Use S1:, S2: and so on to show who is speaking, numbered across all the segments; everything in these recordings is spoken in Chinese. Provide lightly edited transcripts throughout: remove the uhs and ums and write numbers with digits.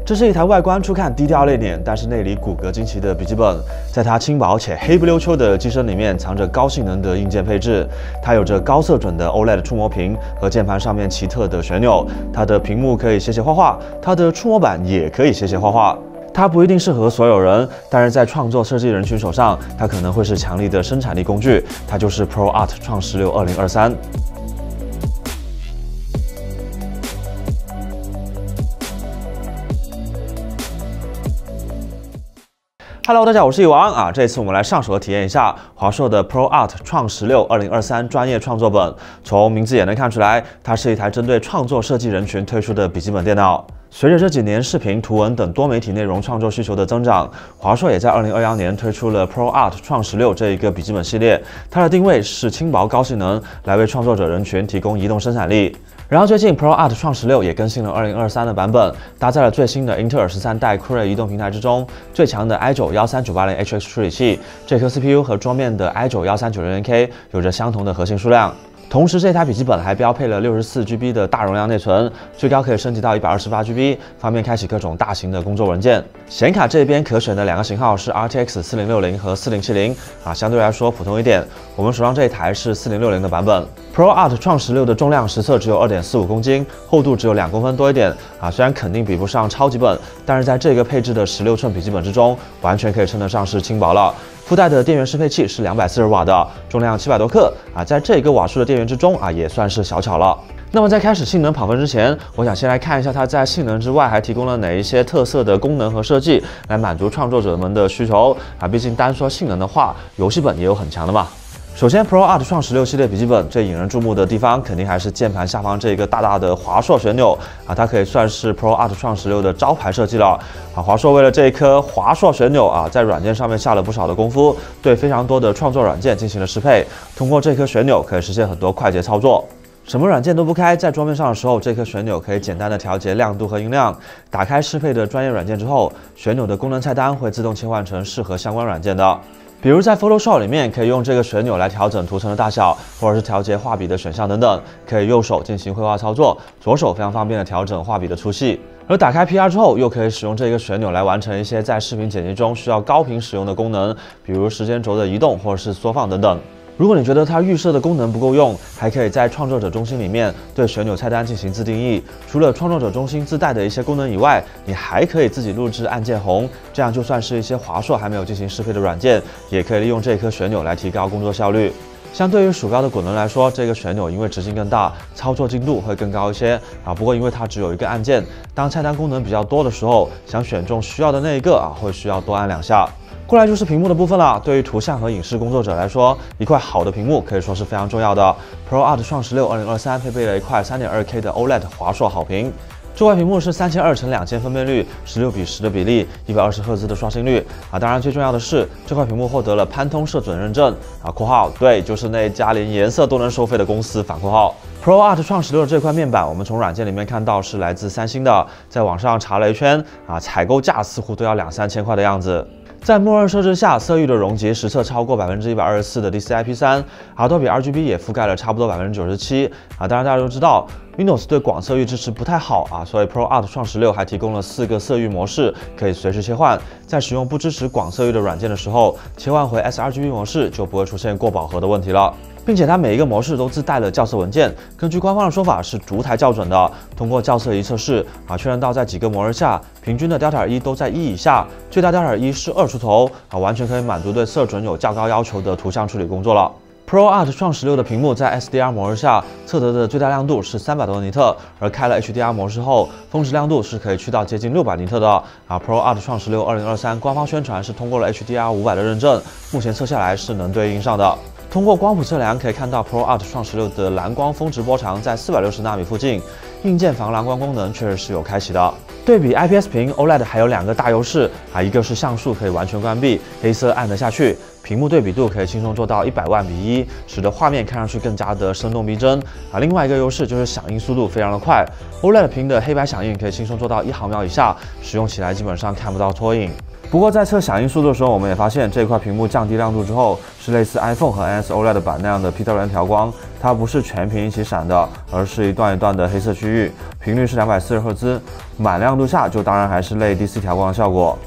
S1: 这是一台外观初看低调内敛，但是内里骨骼惊奇的笔记本。在它轻薄且黑不溜秋的机身里面，藏着高性能的硬件配置。它有着高色准的 OLED 触摸屏和键盘上面奇特的旋钮。它的屏幕可以写写画画，它的触摸板也可以写写画画。它不一定适合所有人，但是在创作设计人群手上，它可能会是强力的生产力工具。它就是 ProArt 创16 2023。Hello， 大家好，我是易王啊。这次我们来上手体验一下华硕的 ProArt 创16 2023专业创作本。从名字也能看出来，它是一台针对创作设计人群推出的笔记本电脑。随着这几年视频、图文等多媒体内容创作需求的增长，华硕也在2021年推出了 ProArt 创16这一个笔记本系列。它的定位是轻薄高性能，来为创作者人群提供移动生产力。然后最近 ProArt 创16也更新了2023的版本，搭载了最新的英特尔13代酷睿移动平台之中最强的 i9-13980HX 处理器，这颗 CPU 和桌面的 i9-1390K 有着相同的核心数量。同时，这台笔记本还标配了64GB 的大容量内存，最高可以升级到128GB，方便开启各种大型的工作文件。显卡这边可选的两个型号是 RTX 4060和4070相对来说普通一点。我们手上这一台是4060的版本。ProArt 创16的重量实测只有 2.45公斤，厚度只有2公分多一点虽然肯定比不上超级本，但是在这个配置的16寸笔记本之中，完全可以称得上是轻薄了。附带的电源适配器是240瓦的，重量700多克在这个瓦数的电源之中也算是小巧了。那么在开始性能跑分之前，我想先来看一下它在性能之外还提供了哪一些特色的功能和设计，来满足创作者们的需求毕竟单说性能的话，游戏本也有很强的嘛。首先 ProArt 创16系列笔记本最引人注目的地方，肯定还是键盘下方这个大大的华硕旋钮它可以算是 ProArt 创16的招牌设计了华硕为了这一颗华硕旋钮在软件上面下了不少的功夫，对非常多的创作软件进行了适配。通过这颗旋钮可以实现很多快捷操作，什么软件都不开，在桌面上的时候，这颗旋钮可以简单的调节亮度和音量。打开适配的专业软件之后，旋钮的功能菜单会自动切换成适合相关软件的。比如在 Photoshop 里面，可以用这个旋钮来调整图层的大小，或者是调节画笔的选项等等。可以右手进行绘画操作，左手非常方便的调整画笔的粗细。而打开 PR 之后，又可以使用这个旋钮来完成一些在视频剪辑中需要高频使用的功能，比如时间轴的移动或者是缩放等等。如果你觉得它预设的功能不够用，还可以在创作者中心里面对旋钮菜单进行自定义。除了创作者中心自带的一些功能以外，你还可以自己录制按键红，这样就算是一些华硕还没有进行适配的软件，也可以利用这颗旋钮来提高工作效率。相对于鼠标的滚轮来说，这个旋钮因为直径更大，操作精度会更高一些不过因为它只有一个按键，当菜单功能比较多的时候，想选中需要的那一个会需要多按2下。过来就是屏幕的部分了。对于图像和影视工作者来说，一块好的屏幕可以说是非常重要的。ProArt 创16 2023配备了一块 3.2K 的 OLED 华硕好屏。这块屏幕是3200x2000分辨率，16:10的比例，120赫兹的刷新率当然最重要的是，这块屏幕获得了潘通摄准认证括号对，就是那家连颜色都能收费的公司反括号。ProArt 创16的这块面板，我们从软件里面看到是来自三星的，在网上查了一圈采购价似乎都要2-3千块的样子。在默认设置下，色域的容积实测超过124%的 DCI-P3，Adobe RGB 也覆盖了差不多97%当然大家都知道 Windows 对广色域支持不太好所以 ProArt 创16还提供了4个色域模式，可以随时切换。在使用不支持广色域的软件的时候，切换回 sRGB 模式就不会出现过饱和的问题了。并且它每一个模式都自带了校色文件，根据官方的说法是逐台校准的。通过校色仪测试确认到在几个模式下，平均的 Δ1都在1以下，最大 Δ1是2出头完全可以满足对色准有较高要求的图像处理工作了。ProArt 创16的屏幕在 SDR 模式下测得的最大亮度是300多尼特，而开了 HDR 模式后，峰值亮度是可以去到接近600尼特的ProArt 创16 2023官方宣传是通过了 HDR 500的认证，目前测下来是能对应上的。通过光谱测量可以看到 ProArt 创16的蓝光峰值波长在460纳米附近，硬件防蓝光功能确实是有开启的。对比 IPS 屏 OLED 还有2个大优势一个是像素可以完全关闭，黑色按得下去，屏幕对比度可以轻松做到100:1，使得画面看上去更加的生动逼真另外一个优势就是响应速度非常的快 ，OLED 屏的黑白响应可以轻松做到1毫秒以下，使用起来基本上看不到拖影。不过在测响应速度的时候，我们也发现这块屏幕降低亮度之后，是类似 iPhone 和 NS OLED 版那样的 PWM 调光，它不是全屏一起闪的，而是一段一段的黑色区域，频率是240赫兹，满亮度下就当然还是类 DC 调光的效果。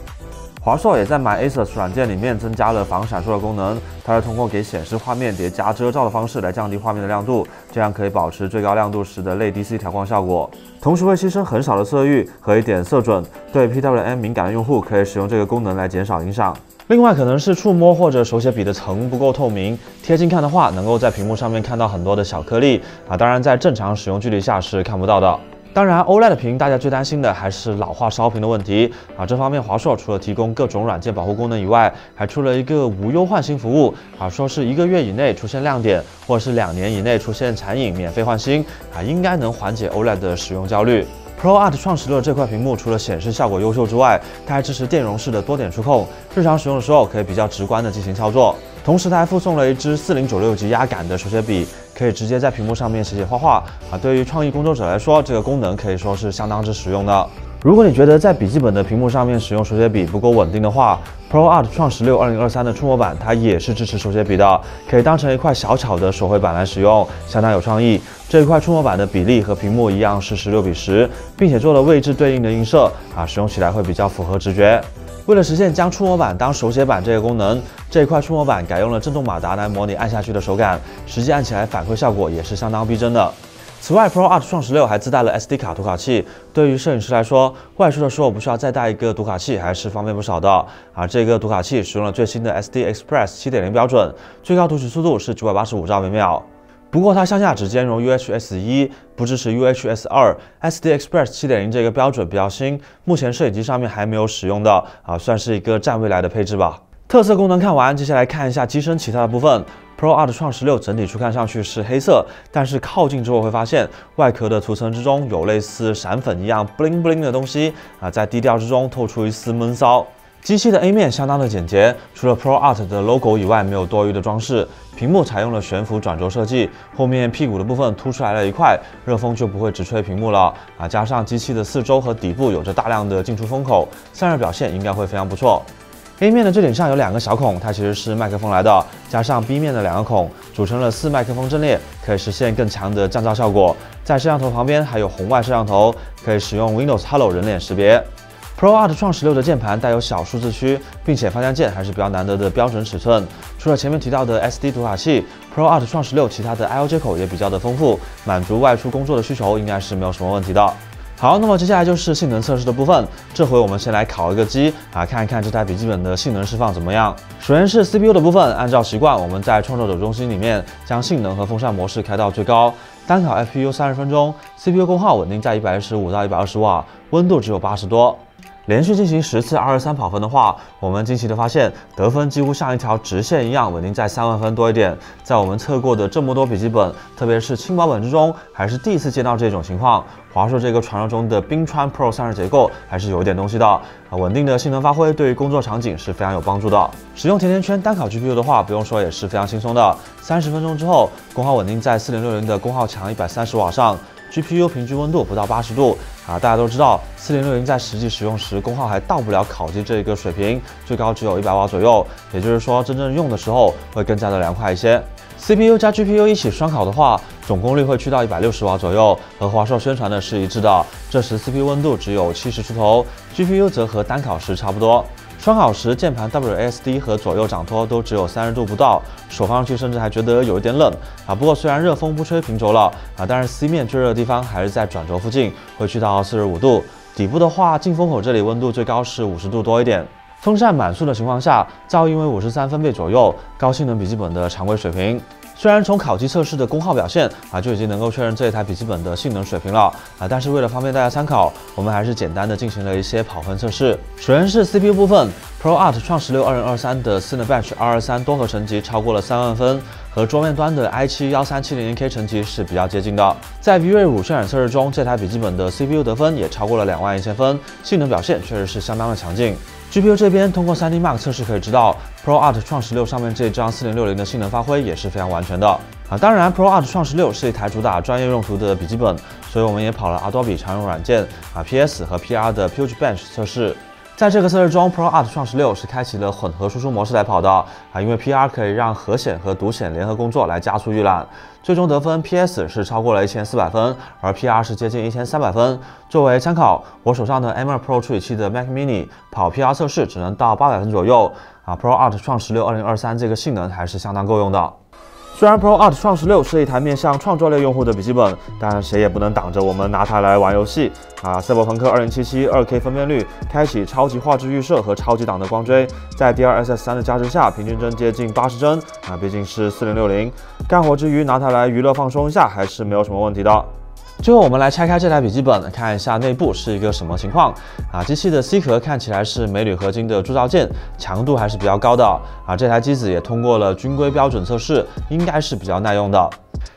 S1: 华硕也在 MyAsus 软件里面增加了防闪烁的功能，它是通过给显示画面叠加遮罩的方式来降低画面的亮度，这样可以保持最高亮度时的类 DC 调光效果，同时会牺牲很少的色域和一点色准，对 PWM 敏感的用户可以使用这个功能来减少影响。另外可能是触摸或者手写笔的层不够透明，贴近看的话，能够在屏幕上面看到很多的小颗粒当然在正常使用距离下是看不到的。当然 ，OLED 屏大家最担心的还是老化烧屏的问题这方面华硕除了提供各种软件保护功能以外，还出了一个无忧换新服务说是1个月以内出现亮点，或者是2年以内出现残影免费换新应该能缓解 OLED 的使用焦虑。ProArt 创16这块屏幕除了显示效果优秀之外，它还支持电容式的多点触控，日常使用的时候可以比较直观的进行操作。同时它还附送了一支4096级压感的手写笔，可以直接在屏幕上面写写画画对于创意工作者来说，这个功能可以说是相当之实用的。如果你觉得在笔记本的屏幕上面使用手写笔不够稳定的话，ProArt 创16 2023的触摸板它也是支持手写笔的，可以当成一块小巧的手绘板来使用，相当有创意。这一块触摸板的比例和屏幕一样是16:10，并且做了位置对应的映射使用起来会比较符合直觉。为了实现将触摸板当手写板这个功能，这一块触摸板改用了震动马达来模拟按下去的手感，实际按起来反馈效果也是相当逼真的。此外 ，ProArt 创16还自带了 SD 卡读卡器，对于摄影师来说，外出的时候不需要再带一个读卡器，还是方便不少的。这个读卡器使用了最新的 SD Express 7.0 标准，最高读取速度是985兆每秒。不过它向下只兼容 UHS 1，不支持 UHS 2。SD Express 7.0 这个标准比较新，目前摄影机上面还没有使用的算是一个占未来的配置吧。特色功能看完，接下来看一下机身其他的部分。ProArt 创16整体初看上去是黑色，但是靠近之后会发现外壳的涂层之中有类似闪粉一样 bling bling 的东西在低调之中透出一丝闷骚。机器的 A 面相当的简洁，除了 ProArt 的 logo 以外，没有多余的装饰。屏幕采用了悬浮转轴设计，后面屁股的部分凸出来了一块，热风就不会直吹屏幕了加上机器的四周和底部有着大量的进出风口，散热表现应该会非常不错。A 面的这顶上有2个小孔，它其实是麦克风来的，加上 B 面的2个孔，组成了4麦克风阵列，可以实现更强的降噪效果。在摄像头旁边还有红外摄像头，可以使用 Windows Hello 人脸识别。ProArt 创16的键盘带有小数字区，并且方向键还是比较难得的标准尺寸。除了前面提到的 SD 读卡器 ，ProArt 创16其他的 I/O 接口也比较的丰富，满足外出工作的需求应该是没有什么问题的。好，那么接下来就是性能测试的部分。这回我们先来烤一个机看一看这台笔记本的性能释放怎么样。首先是 CPU 的部分，按照习惯，我们在创作者中心里面将性能和风扇模式开到最高。单烤 FPU 30分钟 ，CPU 功耗稳定在115到120瓦，温度只有80多。连续进行10次223跑分的话，我们惊奇的发现得分几乎像一条直线一样，稳定在3万分多一点。在我们测过的这么多笔记本，特别是轻薄本之中，还是第一次见到这种情况。华硕这个传说中的冰川 Pro 散热结构还是有一点东西的稳定的性能发挥对于工作场景是非常有帮助的。使用甜甜圈单烤 GPU 的话，不用说也是非常轻松的。30分钟之后，功耗稳定在4060的功耗强130瓦上。GPU 平均温度不到80度大家都知道4060在实际使用时功耗还到不了烤机这个水平，最高只有100瓦左右，也就是说真正用的时候会更加的凉快一些。CPU 加 GPU 一起双烤的话，总功率会去到160瓦左右，和华硕宣传的是一致的。这时 CPU 温度只有70出头 ，GPU 则和单烤时差不多。双烤时，键盘 WASD 和左右掌托都只有30度不到，手放上去甚至还觉得有一点冷不过虽然热风不吹平轴了但是 C 面最热的地方还是在转轴附近，会去到45度。底部的话，进风口这里温度最高是50度多一点。风扇满速的情况下，噪音为53分贝左右，高性能笔记本的常规水平。虽然从烤机测试的功耗表现就已经能够确认这一台笔记本的性能水平了但是为了方便大家参考，我们还是简单的进行了一些跑分测试。首先是 CPU 部分 ，ProArt 创16 2023的 Cinebench 223多核成绩超过了3万分，和桌面端的 i7 13700K 成绩是比较接近的。在 V-Ray5渲染测试中，这台笔记本的 CPU 得分也超过了21000分，性能表现确实是相当的强劲。GPU 这边通过 3D Mark 测试可以知道 ，ProArt 创16上面这张4060的性能发挥也是非常完全的当然 ，ProArt 创16是一台主打专业用途的笔记本，所以我们也跑了 Adobe 常用软件PS 和 PR 的 Puge Bench 测试。在这个测试中 ，ProArt 创16是开启了混合输出模式来跑的啊，因为 PR 可以让核显和读显联合工作来加速预览。最终得分 PS 是超过了1400分，而 PR 是接近1300分。作为参考，我手上的 M2 Pro 处理器的 Mac Mini 跑 PR 测试只能到800分左右啊。ProArt 创16 2023这个性能还是相当够用的。 虽然 ProArt 创16是一台面向创作类用户的笔记本，但谁也不能挡着我们拿它来玩游戏啊！赛博朋克2077 2K 分辨率，开启超级画质预设和超级档的光追，在 DLSS 3的加持下，平均帧接近80帧啊，毕竟是4060，干活之余拿它来娱乐放松一下还是没有什么问题的。 最后，我们来拆开这台笔记本，看一下内部是一个什么情况啊？机器的 C 壳看起来是镁铝合金的铸造件，强度还是比较高的啊。这台机子也通过了军规标准测试，应该是比较耐用的。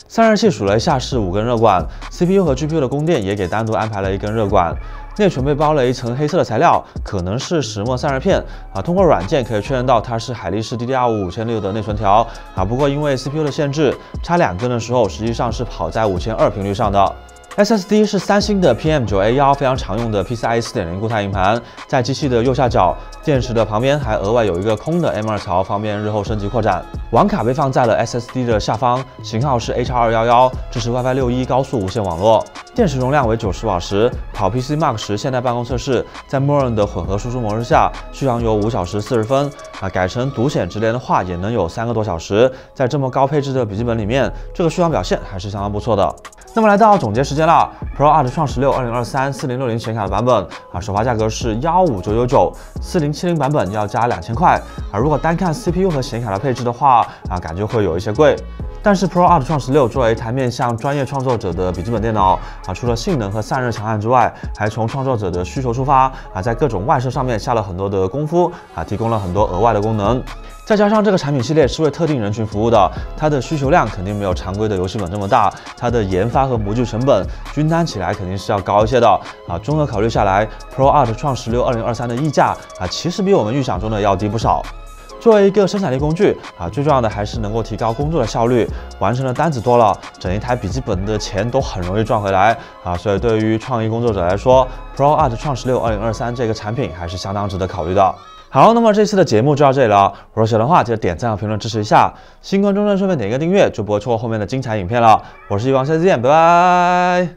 S1: 散热器数了一下是5根热管 ，CPU 和 GPU 的供电也给单独安排了1根热管。 内存被包了一层黑色的材料，可能是石墨散热片啊。通过软件可以确认到它是海力士 DDR5 5600的内存条啊。不过因为 CPU 的限制，插2根的时候实际上是跑在5200频率上的。 SSD 是三星的 PM9A1， 非常常用的 PCIe 4.0固态硬盘，在机器的右下角，电池的旁边还额外有一个空的 M2 槽，方便日后升级扩展。网卡被放在了 SSD 的下方，型号是 HR211， 支持 WiFi 6E 高速无线网络。电池容量为90瓦时，跑 PC Mark 时现代办公测试，在默认的混合输出模式下，续航有5小时40分啊，改成独显直连的话，也能有3个多小时。在这么高配置的笔记本里面，这个续航表现还是相当不错的。 那么来到总结时间了 ，ProArt 创16 2023 4060显卡的版本啊，首发价格是15999，4070版本要加2000块啊。如果单看 CPU 和显卡的配置的话啊，感觉会有一些贵。但是 ProArt 创16作为一台面向专业创作者的笔记本电脑啊，除了性能和散热强悍之外，还从创作者的需求出发啊，在各种外设上面下了很多的功夫啊，提供了很多额外的功能。 再加上这个产品系列是为特定人群服务的，它的需求量肯定没有常规的游戏本这么大，它的研发和模具成本均摊起来肯定是要高一些的啊。综合考虑下来 ，ProArt 创16 2023的溢价啊，其实比我们预想中的要低不少。作为一个生产力工具啊，最重要的还是能够提高工作的效率，完成的单子多了，整一台笔记本的钱都很容易赚回来啊。所以对于创意工作者来说 ，ProArt 创16 2023这个产品还是相当值得考虑的。 好，那么这次的节目就到这里了。如果喜欢的话，记得点赞和评论支持一下。新观众呢，顺便点一个订阅，就不会错过后面的精彩影片了。我是一王，下次见，拜拜。